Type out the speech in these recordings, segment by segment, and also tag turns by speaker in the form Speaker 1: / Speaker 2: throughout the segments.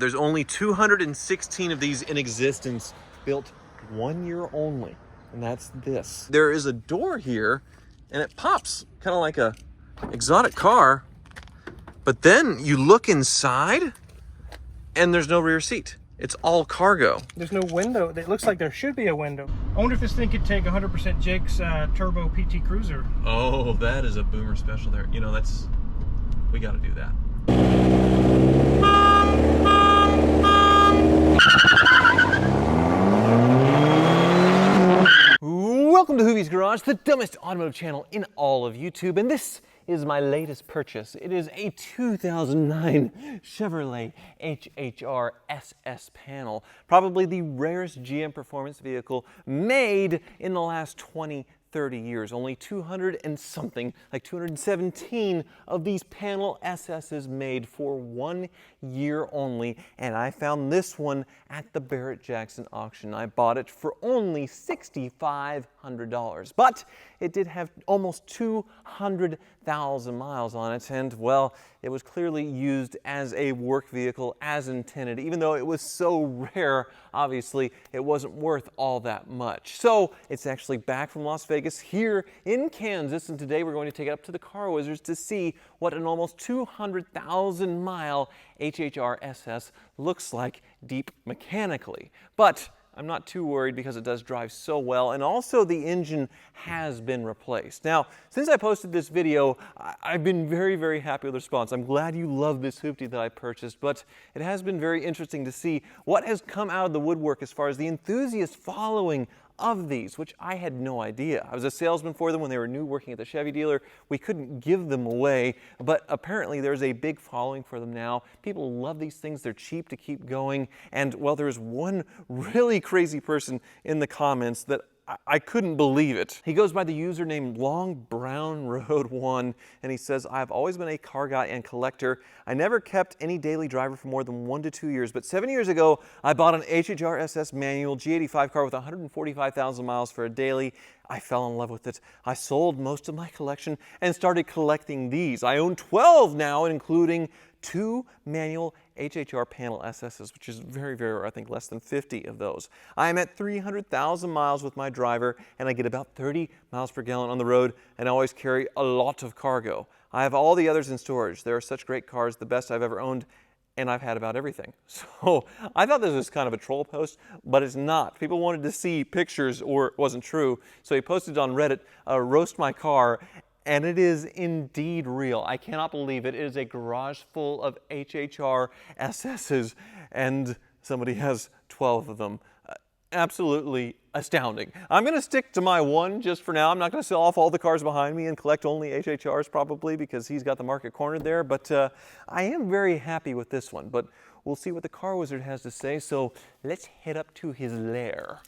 Speaker 1: There's only 216 of these in existence, built 1 year only, and that's this. There is a door here, and it pops, kind of like a exotic car, but then you look inside, and there's no rear seat. It's all cargo.
Speaker 2: There's no window. It looks like there should be a window. I wonder if this thing could take 100% Jake's turbo PT Cruiser.
Speaker 1: Oh, that is a boomer special there. You know, we got to do that. Welcome to Hoovie's Garage, the dumbest automotive channel in all of YouTube, and this is my latest purchase. It is a 2009 Chevrolet HHR SS panel, probably the rarest GM performance vehicle made in the last 20, 30 years. Only 200 and something, like 217 of these panel SSs made for 1 year only, and I found this one at the Barrett-Jackson auction. I bought it for only $6,500, but it did have almost 200,000 miles on it, and well, it was clearly used as a work vehicle as intended. Even though it was so rare, obviously it wasn't worth all that much. So it's actually back from Las Vegas here in Kansas, and today we're going to take it up to the Car Wizards to see what an almost 200,000 mile HHR SS looks like deep mechanically. But I'm not too worried because it does drive so well, and also the engine has been replaced. Now, since I posted this video, I've been very, very happy with the response. I'm glad you love this hoopty that I purchased, but it has been very interesting to see what has come out of the woodwork as far as the enthusiast following of these, which I had no idea. I was a salesman for them when they were new, working at the Chevy dealer. We couldn't give them away, but apparently there's a big following for them now. People love these things. They're cheap to keep going. And well, there's one really crazy person in the comments that I couldn't believe it. He goes by the username Long Brown Road 1, and he says, "I've always been a car guy and collector. I never kept any daily driver for more than 1 to 2 years, but 7 years ago, I bought an HHR SS manual G85 car with 145,000 miles for a daily. I fell in love with it. I sold most of my collection and started collecting these. I own 12 now, including 2 manual HHR panel SSs, which is very, very rare. I think less than 50 of those. I am at 300,000 miles with my driver, and I get about 30 miles per gallon on the road, and I always carry a lot of cargo. I have all the others in storage. They are such great cars, the best I've ever owned, and I've had about everything." So I thought this was kind of a troll post, but it's not. People wanted to see pictures, or it wasn't true, so he posted on Reddit, "Roast my car," and it is indeed real. I cannot believe it. It is a garage full of HHR SSs, and somebody has 12 of them. Absolutely astounding. I'm going to stick to my one just for now. I'm not going to sell off all the cars behind me and collect only HHRs probably, because he's got the market cornered there, but I am very happy with this one. But we'll see what the Car Wizard has to say, so let's head up to his lair.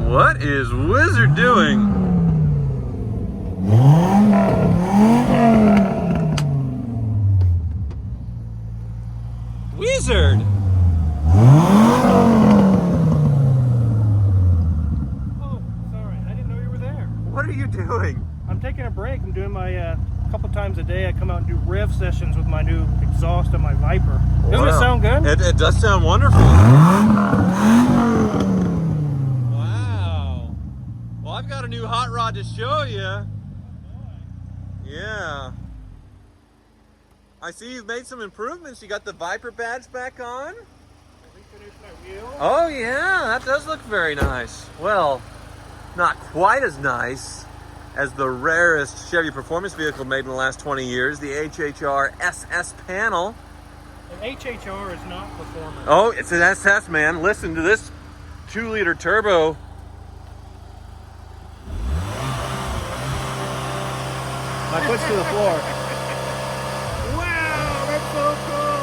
Speaker 1: What is Wizard doing? Wizard!
Speaker 2: Oh, sorry. I didn't know you were there.
Speaker 1: What are you doing?
Speaker 2: I'm taking a break. I'm doing my, couple times a day, I come out and do rev sessions with my new exhaust on my Viper. Doesn't it sound good?
Speaker 1: It does sound wonderful. Wow. Well, I've got a new hot rod to show you. Yeah. I see you've made some improvements. You got the Viper badge back on?
Speaker 2: Refinished my wheel.
Speaker 1: Oh yeah, that does look very nice. Well, not quite as nice as the rarest Chevy performance vehicle made in the last 20 years, the HHR SS panel.
Speaker 2: An HHR is not performance.
Speaker 1: Oh, it's an SS, man. Listen to this 2-liter turbo.
Speaker 2: My foot's to the floor. Wow, that's so cool.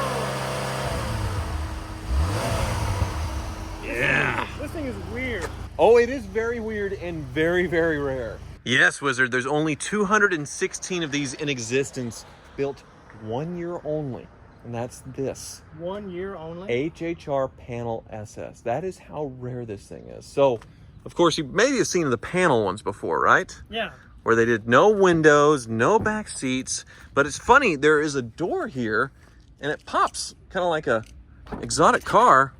Speaker 1: Yeah.
Speaker 2: This thing is weird.
Speaker 1: Oh, it is very weird and very, very rare. Yes, Wizard, there's only 216 of these in existence, built 1 year only, and that's this.
Speaker 2: 1 year only?
Speaker 1: HHR panel SS. That is how rare this thing is. So, of course, you maybe have seen the panel ones before, right?
Speaker 2: Yeah.
Speaker 1: Where they did no windows, no back seats, but it's funny, there is a door here, and it pops kind of like a exotic car.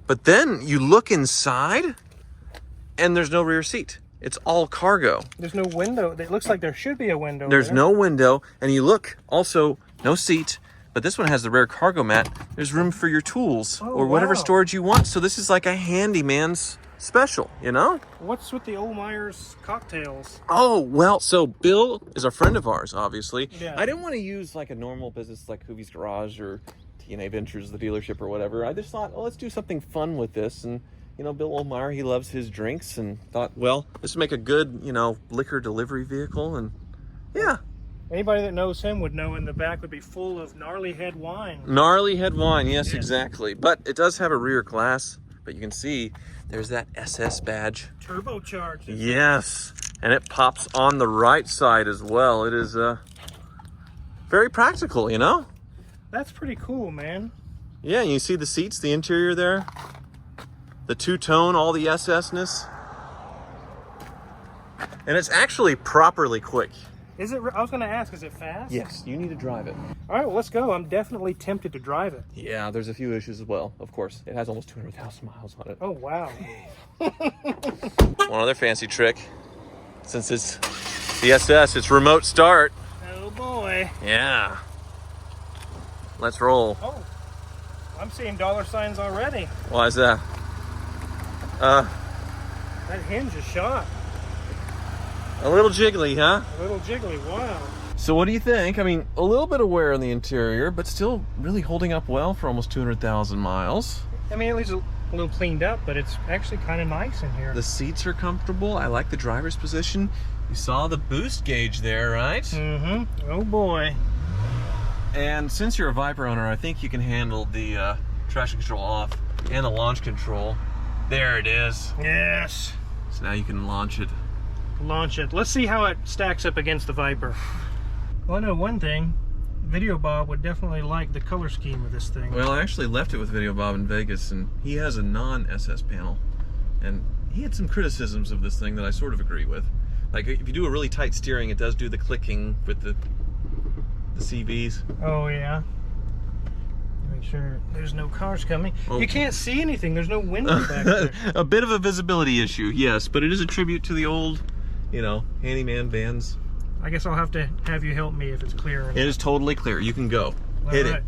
Speaker 1: But then you look inside and there's no rear seat. It's all cargo.
Speaker 2: There's no window. It looks like there should be a window.
Speaker 1: There's no window, and you look, also no seat, but this one has the rear cargo mat. There's room for your tools or whatever storage you want. So this is like a handyman's special, you know?
Speaker 2: What's with the Old Myers cocktails?
Speaker 1: Oh, well, so Bill is a friend of ours, obviously.
Speaker 2: Yeah.
Speaker 1: I didn't want to use like a normal business like Hoovie's Garage or TNA Ventures, the dealership or whatever. I just thought, well, let's do something fun with this. And, you know, Bill Oldmeyer, he loves his drinks, and thought, well, this would make a good, you know, liquor delivery vehicle. And yeah.
Speaker 2: Anybody that knows him would know in the back would be full of gnarly head wine.
Speaker 1: Gnarly head wine, yes, exactly. But it does have a rear glass, but you can see there's that SS badge.
Speaker 2: Turbocharged.
Speaker 1: Yes, and it pops on the right side as well. It is very practical, you know?
Speaker 2: That's pretty cool, man.
Speaker 1: Yeah, you see the seats, the interior there? The two-tone, all the SS-ness. And it's actually properly quick.
Speaker 2: Is it? I was going to ask, is it fast?
Speaker 1: Yes, you need to drive it.
Speaker 2: All right, well, let's go. I'm definitely tempted to drive it.
Speaker 1: Yeah, there's a few issues as well, of course. It has almost 200,000 miles on it.
Speaker 2: Oh, wow.
Speaker 1: One other fancy trick, since it's the SS, it's remote start.
Speaker 2: Oh, boy.
Speaker 1: Yeah. Let's roll.
Speaker 2: Oh, I'm seeing dollar signs already.
Speaker 1: Why is that?
Speaker 2: That hinge is shot.
Speaker 1: A little jiggly, huh?
Speaker 2: A little jiggly, wow.
Speaker 1: So what do you think? I mean, a little bit of wear on the interior, but still really holding up well for almost 200,000 miles.
Speaker 2: I mean, at least a little cleaned up, but it's actually kind of nice in here.
Speaker 1: The seats are comfortable. I like the driver's position. You saw the boost gauge there, right?
Speaker 2: Mm-hmm. Oh, boy.
Speaker 1: And since you're a Viper owner, I think you can handle the traction control off and the launch control. There it is.
Speaker 2: Yes.
Speaker 1: So now you can launch it.
Speaker 2: Launch it. Let's see how it stacks up against the Viper. Well, I know one thing. Video Bob would definitely like the color scheme of this thing.
Speaker 1: Well, I actually left it with Video Bob in Vegas, and he has a non-SS panel. And he had some criticisms of this thing that I sort of agree with. Like, if you do a really tight steering, it does do the clicking with the CVs.
Speaker 2: Oh, yeah. Make sure there's no cars coming.
Speaker 1: Oh.
Speaker 2: You can't see anything. There's no window back there.
Speaker 1: A bit of a visibility issue, yes, but it is a tribute to the old, you know, handyman vans.
Speaker 2: I guess I'll have to have you help me if it's clear.
Speaker 1: It is totally clear. You can go. Hit it.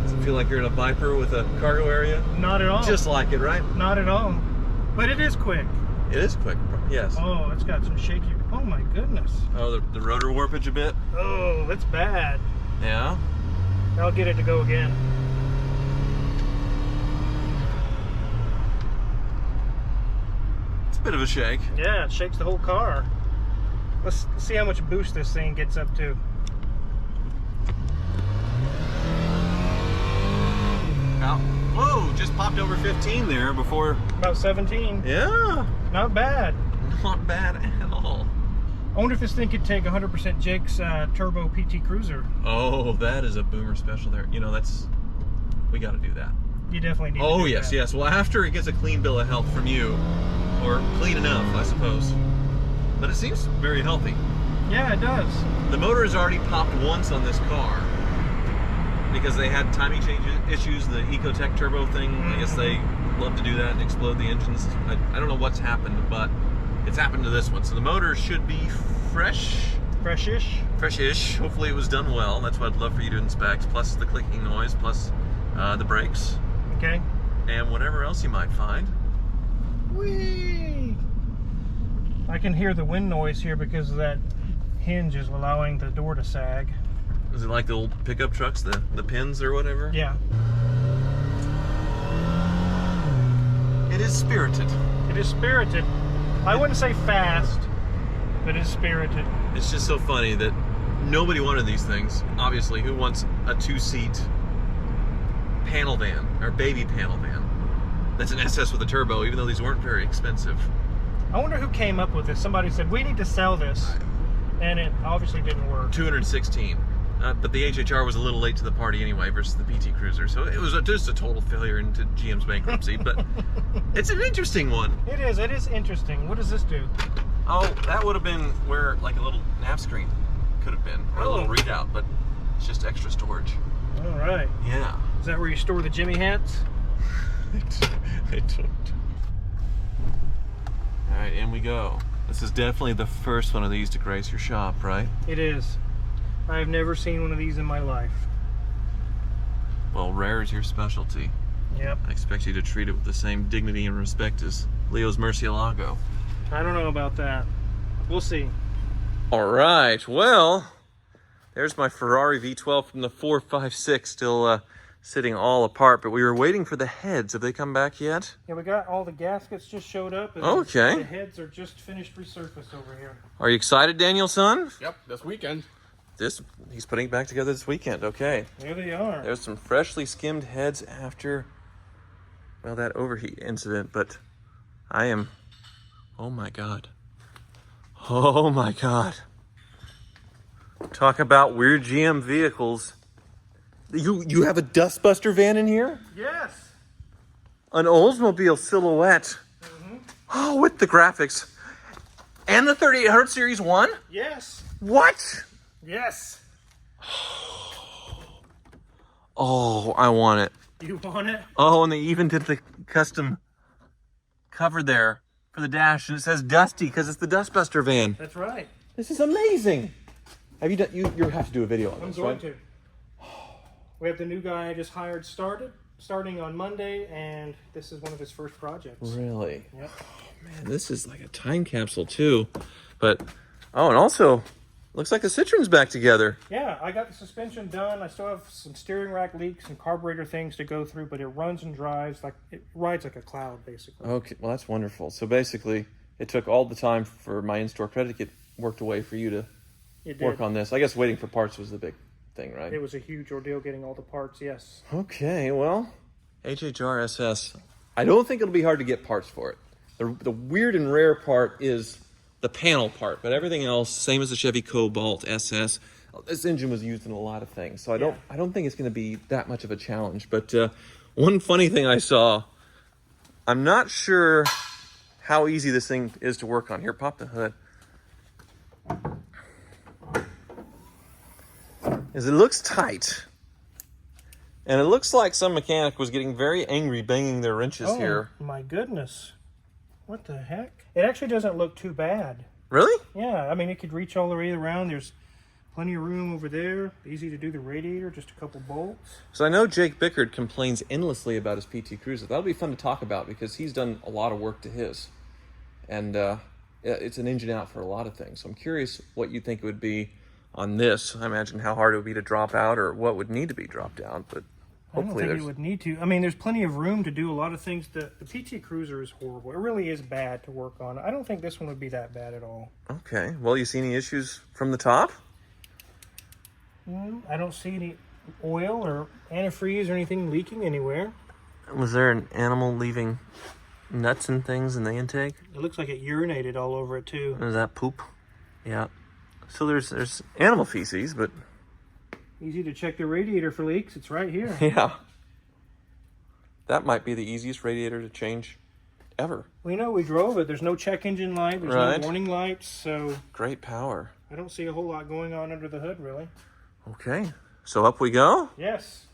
Speaker 1: Does it feel like you're in a Viper with a cargo area?
Speaker 2: Not at all.
Speaker 1: Just like it, right?
Speaker 2: Not at all. But it is quick.
Speaker 1: It is quick, yes.
Speaker 2: Oh, it's got some shaky. Oh my goodness.
Speaker 1: Oh, the rotor warpage a bit?
Speaker 2: Oh, that's bad.
Speaker 1: Yeah?
Speaker 2: I'll get it to go again.
Speaker 1: It's a bit of a shake.
Speaker 2: Yeah, it shakes the whole car. Let's see how much boost this thing gets up to.
Speaker 1: Oh, whoa, just popped over 15 there before.
Speaker 2: About 17.
Speaker 1: Yeah.
Speaker 2: Not bad.
Speaker 1: Not bad at all.
Speaker 2: I wonder if this thing could take 100% Jake's turbo PT Cruiser.
Speaker 1: Oh, that is a boomer special there. You know, we got to do that.
Speaker 2: You definitely need to do
Speaker 1: yes,
Speaker 2: that.
Speaker 1: yes. Well, after it gets a clean bill of health from you, or clean enough, I suppose. But it seems very healthy.
Speaker 2: Yeah, it does.
Speaker 1: The motor has already popped once on this car because they had timing change issues, the Ecotech turbo thing. I guess they love to do that and explode the engines. I don't know what's happened, but it's happened to this one. So the motor should be fresh.
Speaker 2: Fresh-ish.
Speaker 1: Fresh-ish. Hopefully it was done well. That's what I'd love for you to inspect. Plus the clicking noise, plus the brakes.
Speaker 2: Okay.
Speaker 1: And whatever else you might find.
Speaker 2: Whee! I can hear the wind noise here because of that hinge is allowing the door to sag.
Speaker 1: Is it like the old pickup trucks, the pins or whatever?
Speaker 2: Yeah.
Speaker 1: It is spirited.
Speaker 2: It is spirited. I wouldn't say fast, but it's spirited.
Speaker 1: It's just so funny that nobody wanted these things. Obviously, who wants a two-seat panel van, or baby panel van? That's an SS with a turbo, even though these weren't very expensive.
Speaker 2: I wonder who came up with this. Somebody said, we need to sell this, and it obviously didn't work.
Speaker 1: 216. But the HHR was a little late to the party anyway versus the PT Cruiser, so it was just a total failure into GM's bankruptcy, but it's an interesting one.
Speaker 2: It is interesting. What does this do?
Speaker 1: Oh, that would have been where like a little nav screen could have been, or a little readout, but it's just extra storage.
Speaker 2: All right.
Speaker 1: Yeah.
Speaker 2: Is that where you store the Jimmy hats?
Speaker 1: I don't. All right, in we go. This is definitely the first one of these to grace your shop, right?
Speaker 2: It is. I've never seen one of these in my life.
Speaker 1: Well, rare is your specialty.
Speaker 2: Yep.
Speaker 1: I expect you to treat it with the same dignity and respect as Leo's Murcielago.
Speaker 2: I don't know about that. We'll see.
Speaker 1: All right, well, there's my Ferrari V12 from the 456, still sitting all apart, but we were waiting for the heads. Have they come back yet?
Speaker 2: Yeah, we got all the gaskets just showed up. And
Speaker 1: Okay.
Speaker 2: The heads are just finished resurfaced over here.
Speaker 1: Are you excited, Daniel, son?
Speaker 3: Yep, this weekend.
Speaker 1: He's putting it back together this weekend, okay.
Speaker 2: There they are.
Speaker 1: There's some freshly skimmed heads after, well, that overheat incident, but I am, oh my God. Oh my God. Talk about weird GM vehicles. You have a dustbuster van in here?
Speaker 2: Yes.
Speaker 1: An Oldsmobile Silhouette.
Speaker 2: Mm-hmm.
Speaker 1: Oh, with the graphics. And the 3800 Series 1?
Speaker 2: Yes.
Speaker 1: What?
Speaker 2: Yes.
Speaker 1: Oh, I want it.
Speaker 2: You want it?
Speaker 1: Oh, and they even did the custom cover there for the dash, and it says Dusty because it's the Dustbuster van.
Speaker 2: That's right.
Speaker 1: This is amazing. Have you done? You have to do a video on
Speaker 2: I'm
Speaker 1: this,
Speaker 2: going
Speaker 1: right?
Speaker 2: to. We have the new guy I just hired starting on Monday, and this is one of his first projects.
Speaker 1: Really?
Speaker 2: Yep.
Speaker 1: Oh, man, this is like a time capsule too. But oh, and also looks like the Citroen's back together.
Speaker 2: Yeah, I got the suspension done. I still have some steering rack leaks and carburetor things to go through, but it runs and drives like it rides like a cloud, basically.
Speaker 1: Okay, well that's wonderful. So basically, it took all the time for my in-store credit to get worked away for you to work on this. I guess waiting for parts was the big thing, right?
Speaker 2: It was a huge ordeal getting all the parts, yes.
Speaker 1: Okay, well, HHR SS. I don't think it'll be hard to get parts for it. The weird and rare part is the panel part, but everything else, same as the Chevy Cobalt SS. This engine was used in a lot of things, so I don't think it's going to be that much of a challenge. But one funny thing I saw, I'm not sure how easy this thing is to work on. Here, pop the hood. Is it looks tight. And it looks like some mechanic was getting very angry banging their wrenches here.
Speaker 2: Oh, my goodness. What the heck? It actually doesn't look too bad.
Speaker 1: Really?
Speaker 2: Yeah, I mean, it could reach all the way around. There's plenty of room over there. Easy to do the radiator, just a couple bolts.
Speaker 1: So I know Jake Bickard complains endlessly about his PT Cruiser. That'll be fun to talk about because he's done a lot of work to his. And it's an engine out for a lot of things. So I'm curious what you think it would be on this. I imagine how hard it would be to drop out or what would need to be dropped out, but hopefully
Speaker 2: I don't think it would need to. I mean, there's plenty of room to do a lot of things. The PT Cruiser is horrible. It really is bad to work on. I don't think this one would be that bad at all.
Speaker 1: Okay. Well, you see any issues from the top?
Speaker 2: I don't see any oil or antifreeze or anything leaking anywhere.
Speaker 1: Was there an animal leaving nuts and things in the intake?
Speaker 2: It looks like it urinated all over it too.
Speaker 1: Is that poop? Yeah. So there's animal feces, but
Speaker 2: Easy to check the radiator for leaks. It's right here.
Speaker 1: yeah. That might be the easiest radiator to change ever.
Speaker 2: We know we drove it. There's no check engine light. There's
Speaker 1: Right.
Speaker 2: no warning lights. So
Speaker 1: Great power.
Speaker 2: I don't see a whole lot going on under the hood, really.
Speaker 1: Okay. So up we go.
Speaker 2: Yes.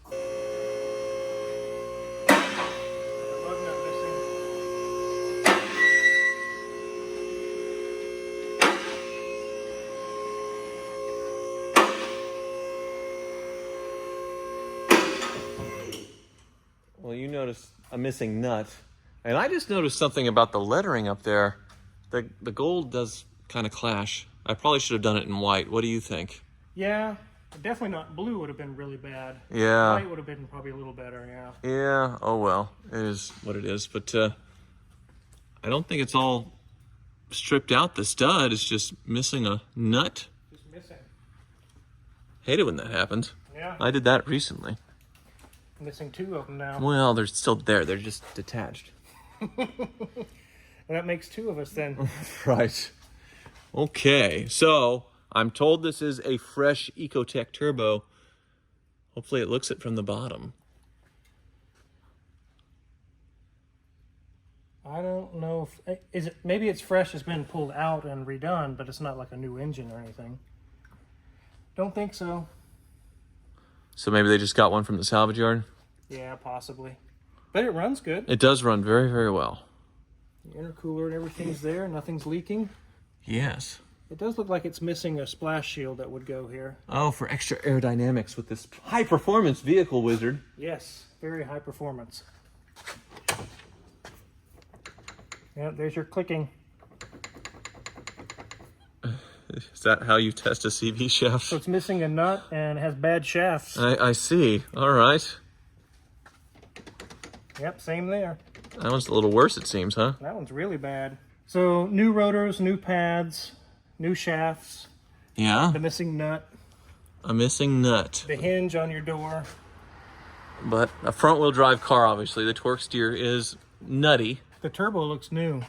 Speaker 1: Well, you noticed a missing nut. And I just noticed something about the lettering up there. The gold does kind of clash. I probably should have done it in white. What do you think?
Speaker 2: Yeah, definitely not. Blue would have been really bad.
Speaker 1: Yeah.
Speaker 2: White would have been probably a little better, yeah.
Speaker 1: Yeah, oh well. It is what it is. But I don't think it's all stripped out. The stud is just missing a nut.
Speaker 2: Just missing.
Speaker 1: Hate it when that happens.
Speaker 2: Yeah.
Speaker 1: I did that recently.
Speaker 2: Missing two of them now.
Speaker 1: Well, they're still there. They're just detached.
Speaker 2: And that makes two of us then.
Speaker 1: Right. Okay, so I'm told this is a fresh Ecotec turbo. Hopefully it looks it from the bottom.
Speaker 2: I don't know if is it. Maybe it's fresh. It's been pulled out and redone, but it's not like a new engine or anything. Don't think so.
Speaker 1: So maybe they just got one from the salvage yard?
Speaker 2: Yeah, possibly. But it runs good.
Speaker 1: It does run very, very well.
Speaker 2: The intercooler and everything's there. Nothing's leaking.
Speaker 1: Yes.
Speaker 2: It does look like it's missing a splash shield that would go here.
Speaker 1: Oh, for extra aerodynamics with this high-performance vehicle wizard.
Speaker 2: Yes, very high performance. Yeah, there's your clicking.
Speaker 1: Is that how you test a CV shaft?
Speaker 2: So it's missing a nut and it has bad shafts.
Speaker 1: I see. All right.
Speaker 2: Yep, same there.
Speaker 1: That one's a little worse, it seems, huh?
Speaker 2: That one's really bad. So new rotors, new pads, new shafts,
Speaker 1: Yeah.
Speaker 2: the missing nut,
Speaker 1: A missing nut.
Speaker 2: the hinge on your door.
Speaker 1: But a front-wheel drive car, obviously. The torque steer is nutty.
Speaker 2: The turbo looks new.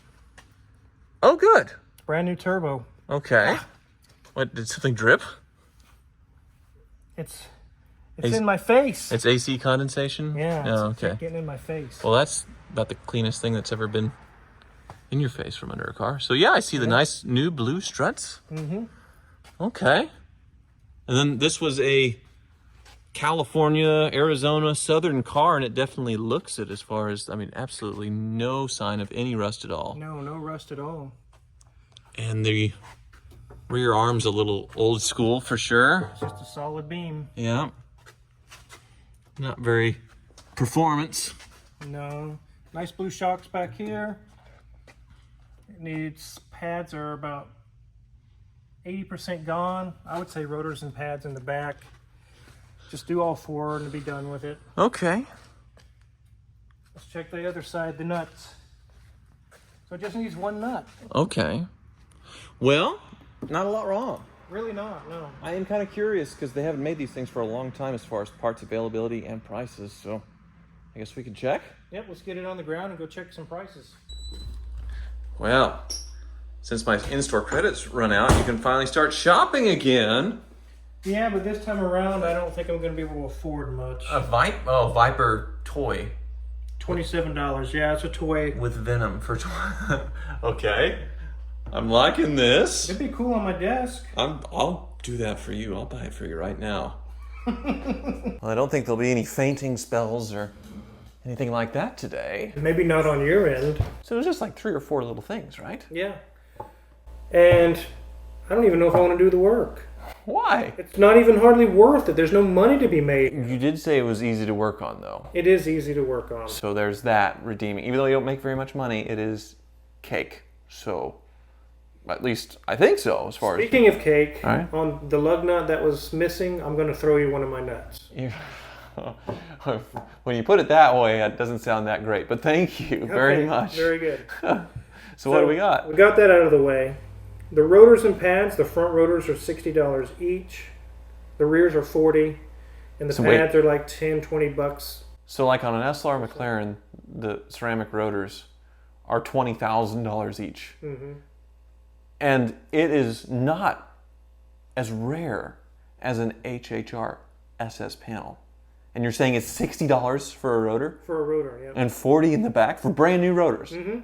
Speaker 1: Oh, good.
Speaker 2: Brand new turbo.
Speaker 1: Okay. What, did something drip?
Speaker 2: It's in my face.
Speaker 1: It's AC condensation?
Speaker 2: Yeah,
Speaker 1: Oh,
Speaker 2: it's
Speaker 1: okay.
Speaker 2: getting in my face.
Speaker 1: Well, that's about the cleanest thing that's ever been in your face from under a car. So, yeah, I see the nice new blue struts.
Speaker 2: Mm-hmm.
Speaker 1: Okay. And then this was a California, Arizona, southern car, and it definitely looks it as far as, I mean, absolutely no sign of any rust at all.
Speaker 2: No rust at all.
Speaker 1: And the rear arm's a little old school for sure.
Speaker 2: It's just a solid beam.
Speaker 1: Yeah. Not very performance.
Speaker 2: No. Nice blue shocks back here. It needs pads are about 80% gone. I would say rotors and pads in the back. Just do all four and be done with it.
Speaker 1: Okay.
Speaker 2: Let's check the other side, the nuts. So it just needs one nut.
Speaker 1: Okay. Well, not a lot wrong.
Speaker 2: Really not, no.
Speaker 1: I am kind of curious because they haven't made these things for a long time as far as parts availability and prices. So I guess we can check.
Speaker 2: Yep, let's get it on the ground and go check some prices.
Speaker 1: Well, since my in-store credits run out, you can finally start shopping again.
Speaker 2: Yeah, but this time around, I don't think I'm going to be able to afford much.
Speaker 1: A Viper toy.
Speaker 2: $27. Yeah, it's a toy.
Speaker 1: With Venom for Okay. I'm liking this.
Speaker 2: It'd be cool on my desk.
Speaker 1: I'll do that for you. I'll buy it for you right now. Well, I don't think there'll be any fainting spells or anything like that today.
Speaker 2: Maybe not on your end.
Speaker 1: So it was just like 3 or 4 little things, right?
Speaker 2: Yeah. And I don't even know if I want to do the work.
Speaker 1: Why?
Speaker 2: It's not even hardly worth it. There's no money to be made.
Speaker 1: You did say it was easy to work on, though.
Speaker 2: It is easy to work on.
Speaker 1: So there's that redeeming. Even though you don't make very much money, it is cake. So at least I think so, as far
Speaker 2: Speaking of cake,
Speaker 1: All right.
Speaker 2: on the lug nut that was missing, I'm going to throw you one of my nuts.
Speaker 1: When you put it that way, it doesn't sound that great. But thank you very much.
Speaker 2: Very good.
Speaker 1: So what do we got?
Speaker 2: We got that out of the way. The rotors and pads, the front rotors are $60 each. The rears are $40. And the pads are like $10, $20.
Speaker 1: So like on an SLR McLaren, the ceramic rotors are $20,000 each.
Speaker 2: Mm-hmm.
Speaker 1: And it is not as rare as an HHR SS panel. And you're saying it's $60 for a rotor?
Speaker 2: For a rotor, yeah.
Speaker 1: And $40 in the back for brand new rotors.
Speaker 2: Mm-hmm.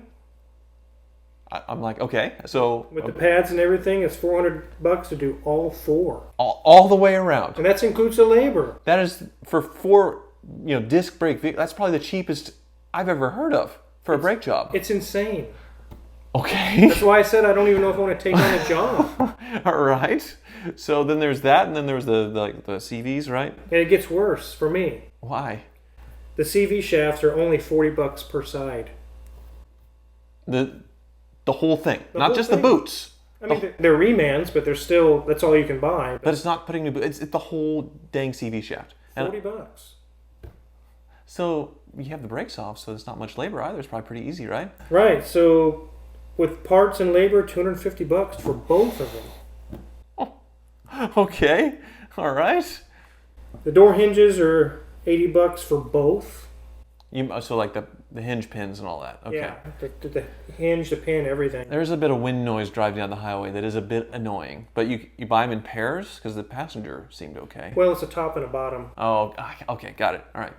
Speaker 1: I'm like, okay, so
Speaker 2: with the pads and everything, it's $400 to do all four.
Speaker 1: All the way around.
Speaker 2: And that includes the labor.
Speaker 1: That is for 4, disc brake vehicles. That's probably the cheapest I've ever heard of for a brake job.
Speaker 2: It's insane.
Speaker 1: Okay.
Speaker 2: That's why I said I don't even know if I want to take on a job.
Speaker 1: All right. So then there's that, and then there's the CVs, right?
Speaker 2: And it gets worse for me.
Speaker 1: Why?
Speaker 2: The CV shafts are only $40 per side.
Speaker 1: The whole thing,
Speaker 2: The
Speaker 1: not
Speaker 2: whole
Speaker 1: just
Speaker 2: thing.
Speaker 1: the boots.
Speaker 2: I mean, they're remans, but they're still, that's all you can buy.
Speaker 1: But it's not putting new boots. It's the whole dang CV shaft. And
Speaker 2: $40.
Speaker 1: so you have the brakes off, so it's not much labor either. It's probably pretty easy, right?
Speaker 2: Right. So with parts and labor, $250 for both of them.
Speaker 1: Okay. All right.
Speaker 2: The door hinges are $80 for both.
Speaker 1: So like the hinge pins and all that. Okay.
Speaker 2: Yeah, the hinge, the pin, everything.
Speaker 1: There's a bit of wind noise driving down the highway that is a bit annoying. But you buy them in pairs because the passenger seemed okay.
Speaker 2: Well, it's a top and a bottom.
Speaker 1: Oh, okay, got it. All right.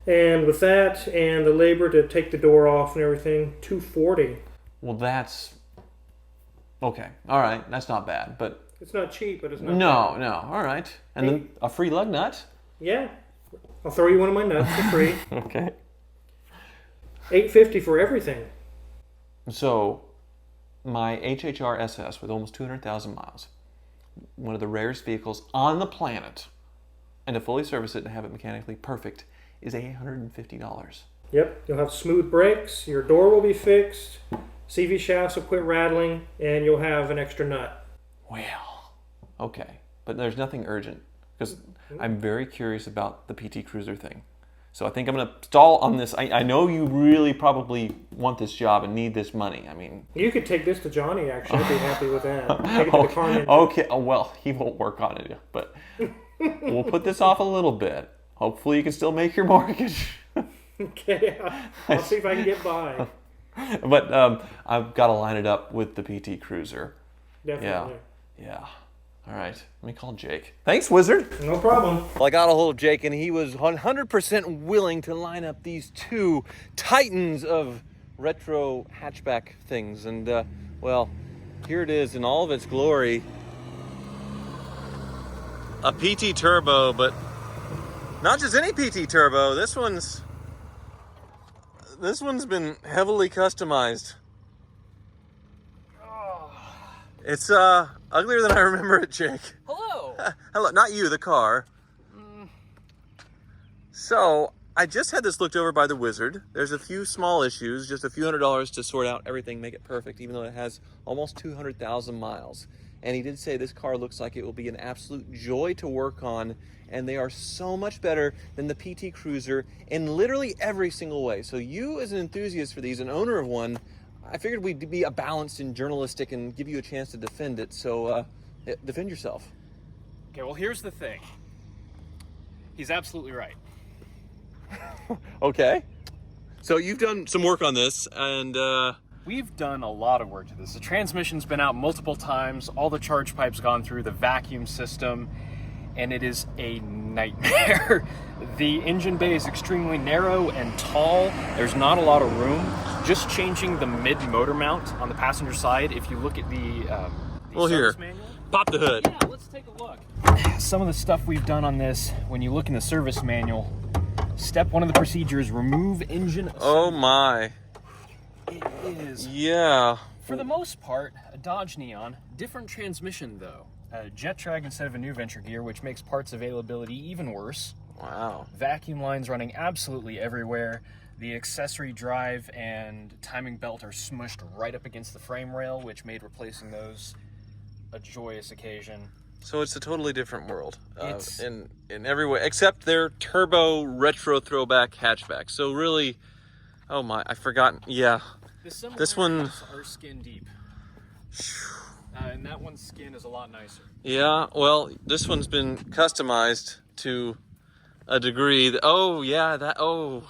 Speaker 2: And with that and the labor to take the door off and everything, $240.
Speaker 1: Well, that's okay. All right, that's not bad, but
Speaker 2: It's not cheap, but it's not
Speaker 1: no,
Speaker 2: bad.
Speaker 1: no. All right, and then a free lug nut.
Speaker 2: Yeah. I'll throw you one of my nuts for free.
Speaker 1: Okay.
Speaker 2: $850 for everything.
Speaker 1: So, my HHR SS with almost 200,000 miles, one of the rarest vehicles on the planet, and to fully service it and have it mechanically perfect is $850.
Speaker 2: Yep, you'll have smooth brakes, your door will be fixed, CV shafts will quit rattling, and you'll have an extra nut.
Speaker 1: Well, okay, but there's nothing urgent because I'm very curious about the PT Cruiser thing. So I think I'm going to stall on this. I know you really probably want this job and need this money. I mean,
Speaker 2: You could take this to Johnny, actually. I'd be happy with that. Take it to the car ninja.
Speaker 1: okay. Oh, well, he won't work on it, but we'll put this off a little bit. Hopefully, you can still make your mortgage.
Speaker 2: Okay, I'll see if I can get by.
Speaker 1: But I've got to line it up with the PT Cruiser.
Speaker 2: Definitely.
Speaker 1: Yeah. All right. Let me call Jake. Thanks, Wizard.
Speaker 2: No problem.
Speaker 1: Well, I got a hold of Jake, and he was 100% willing to line up these two titans of retro hatchback things. And, well, here it is in all of its glory. A PT Turbo, but not just any PT Turbo. This one's been heavily customized. It's uglier than I remember it, Jake.
Speaker 3: Hello.
Speaker 1: Hello, not you, the car. So, I just had this looked over by the Wizard. There's a few small issues, just a few $100s to sort out everything, make it perfect, even though it has almost 200,000 miles. And he did say this car looks like it will be an absolute joy to work on, and they are so much better than the PT Cruiser in literally every single way. So you, as an enthusiast for these, an owner of one, I figured we'd be a balanced and journalistic and give you a chance to defend it. So, defend yourself.
Speaker 3: Okay, well, here's the thing. He's absolutely right.
Speaker 1: Okay. So you've done some work on this, and
Speaker 3: We've done a lot of work to this. The transmission's been out multiple times, all the charge pipes gone through, the vacuum system, and it is a nightmare. The engine bay is extremely narrow and tall. There's not a lot of room. Just changing the mid-motor mount on the passenger side, if you look at the
Speaker 1: well, here,
Speaker 3: service manual.
Speaker 1: pop the hood.
Speaker 3: Yeah, let's take a look. Some of the stuff we've done on this, when you look in the service manual, step one of the procedures, remove engine assembly.
Speaker 1: Oh my.
Speaker 3: It is,
Speaker 1: Yeah.
Speaker 3: for the most part, a Dodge Neon. Different transmission, though. A jet drag instead of a new venture gear, which makes parts availability even worse.
Speaker 1: Wow.
Speaker 3: Vacuum lines running absolutely everywhere. The accessory drive and timing belt are smushed right up against the frame rail, which made replacing those a joyous occasion.
Speaker 1: So it's a totally different world
Speaker 3: It's-
Speaker 1: in every way, except their turbo retro throwback hatchback. So really, oh my, I forgot. Yeah.
Speaker 3: The
Speaker 1: This one-
Speaker 3: similarities are skin deep. And that one's skin is a lot nicer.
Speaker 1: Yeah. Well, this one's been customized to a degree. Oh yeah. That. Oh.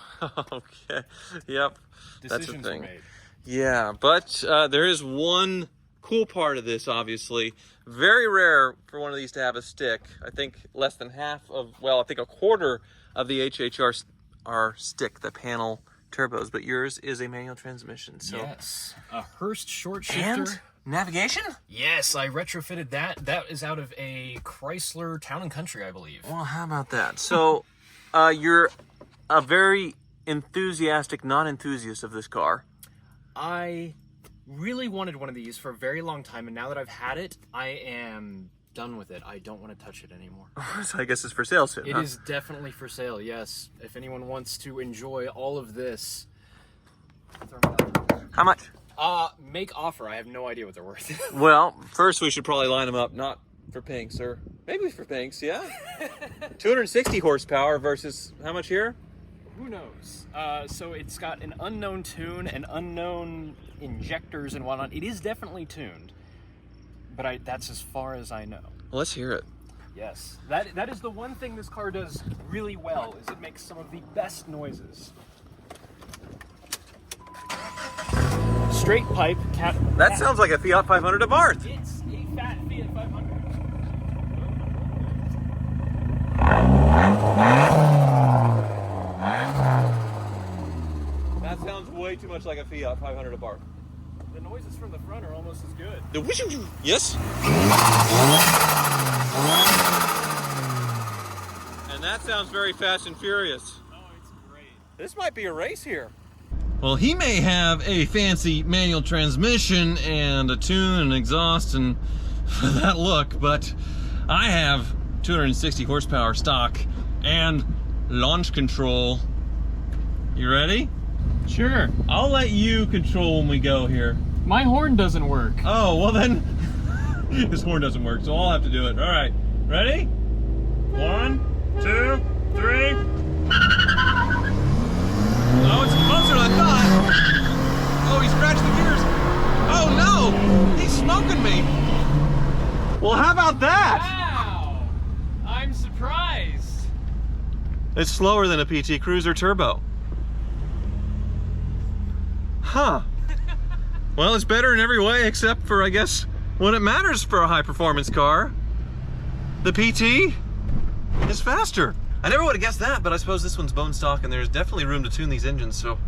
Speaker 1: Okay. Yep. That's a
Speaker 3: Decisions
Speaker 1: thing.
Speaker 3: were made.
Speaker 1: Yeah, but there is one cool part of this, obviously. Very rare for one of these to have a stick. I think less than half of, well, I think a quarter of the HHR are stick, the panel turbos, but yours is a manual transmission. So.
Speaker 3: Yes. A Hurst short
Speaker 1: And
Speaker 3: shifter.
Speaker 1: navigation?
Speaker 3: Yes, I retrofitted that. That is out of a Chrysler Town & Country, I believe.
Speaker 1: Well, how about that? So, you're a very enthusiastic non-enthusiast of this car.
Speaker 3: I really wanted one of these for a very long time, and now that I've had it, I am done with it. I don't want to touch it anymore.
Speaker 1: So I guess it's for sale soon,
Speaker 3: It
Speaker 1: huh?
Speaker 3: is definitely for sale, yes. If anyone wants to enjoy all of this, throw me that.
Speaker 1: How much?
Speaker 3: Make offer. I have no idea what they're worth.
Speaker 1: Well, first we should probably line them up, not for pinks, or maybe for pinks, yeah? 260 horsepower versus how much here?
Speaker 3: Who knows? So it's got an unknown tune and unknown injectors and whatnot. It is definitely tuned, but that's as far as I know.
Speaker 1: Well, let's hear it.
Speaker 3: Yes, that is the one thing this car does really well, is it makes some of the best noises. Straight pipe,
Speaker 1: That sounds like a Fiat 500 Abarth.
Speaker 3: It's a fat Fiat 500.
Speaker 1: too much like a Fiat 500 abarth.
Speaker 3: The noises from the front are almost as good.
Speaker 1: Yes. And that sounds very Fast and Furious.
Speaker 3: Oh, it's great.
Speaker 1: This might be a race here.
Speaker 4: Well, he may have a fancy manual transmission and a tune and exhaust and that look, but I have 260 horsepower stock and launch control. You ready?
Speaker 3: Sure.
Speaker 4: I'll let you control when we go here.
Speaker 3: My horn doesn't work.
Speaker 4: Oh, well then, this horn doesn't work, so I'll have to do it. All right, ready? 1, 2, 3. Oh, it's closer than I thought. Oh, he scratched the gears. Oh no, he's smoking me. Well, how about that?
Speaker 3: Wow! I'm surprised.
Speaker 4: It's slower than a PT Cruiser Turbo. Huh. Well, it's better in every way except for, I guess, when it matters for a high-performance car. The PT is faster. I never would have guessed that, but I suppose this one's bone stock and there's definitely room to tune these engines. So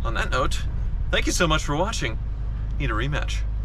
Speaker 4: on that note, thank you so much for watching. Need a rematch.